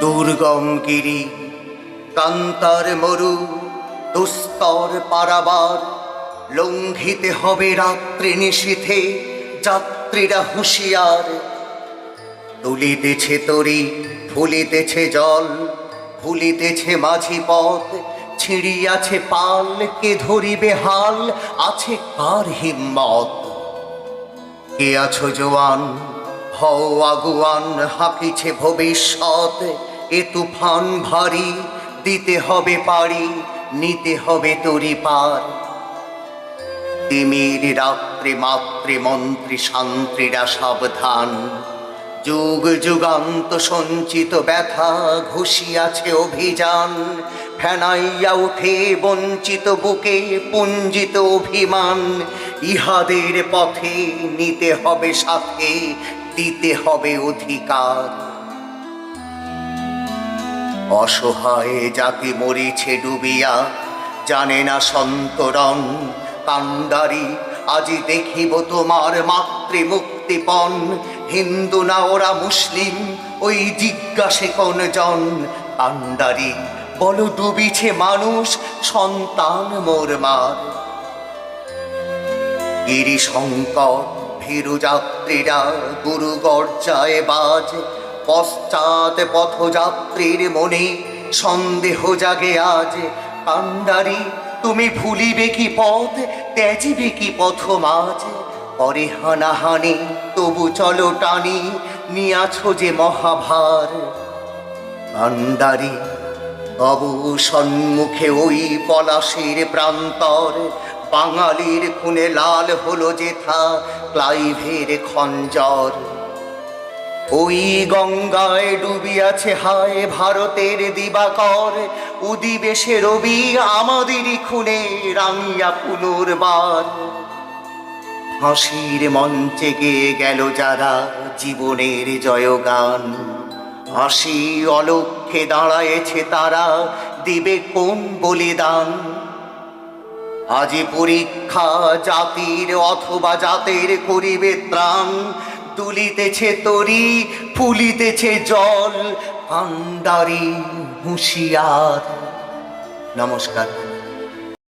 দুর্গম গিরি কান্তার মরু দুস্তর পারাবার লঙ্ঘিতে হবে রাত্রি নিশীথে যাত্রীরা হুঁশিয়ার। তুলিতেছে তরি ফুলিতেছে জল ভুলিতেছে মাঝি পথ ছিঁড়িয়াছে পাল কে ধরিবে হাল আছে কার হিম্মত। কে আছো জোয়ান হও আগুয়ান হাঁকিছে ভবিষ্যৎ এ তুফান ভারী দিতে হবে পারি নিতে হবে তরি পার। তিমির রাত্রে মাতৃ মন্ত্রী শান্ত্রীরা সাবধান যুগ যুগান্ত সঞ্চিত ব্যথা ঘুষিয়াছে অভিযান। ফেনাইয়া উঠে বঞ্চিত বুকে পুঞ্জিত অভিমান ইহাদের পথে নিতে হবে সাথে দিতে হবে অধিকার। অসহায় জাতি মরিছে ডুবিয়া জানে না সন্তরণ কান্ডারি আজি দেখিব তোমার মাতৃমুক্তিপণ। হিন্দু না ওরা মুসলিম ওই জিজ্ঞাসে কোন জন কান্ডারি বলো ডুবিছে মানুষ সন্তান মোর মার। গিরি শঙ্কর ভীরু যাত্রীরা গুরু গর্জায় বাজ পশ্চাৎ পথযাত্রীর মনে সন্দেহ জাগে আজ। কান্ডারি তুমি ভুলিবে কি পথ ত্যাজিবে কি পথ মাঝ পরে হানাহানি তবু চলো টানি নিয়াছো যে মহাভার। কান্ডারি তবু সম্মুখে ওই পলাশির প্রান্তর বাঙালির খুনে লাল হলো যেথা ক্লাইভের খঞ্জর। ওই গঙ্গায় ডুবিয়াছে হায় ভারতের দিবাকর উদিবে সে রবি আমাদেরই খুনে রাঙিয়া পুনর্বার। হাসির মঞ্চে গেয়ে গেল যারা জীবনের জয়গান হাসি অলক্ষ্যে দাঁড়ায়েছে তারা দিবে কোন বলিদান। আজি পরীক্ষা জাতির অথবা জাতের করিবে ত্রাণ তুলিতেছে তরি ফুলিতেছে জল কান্ডারি হুঁশিয়ার। নমস্কার।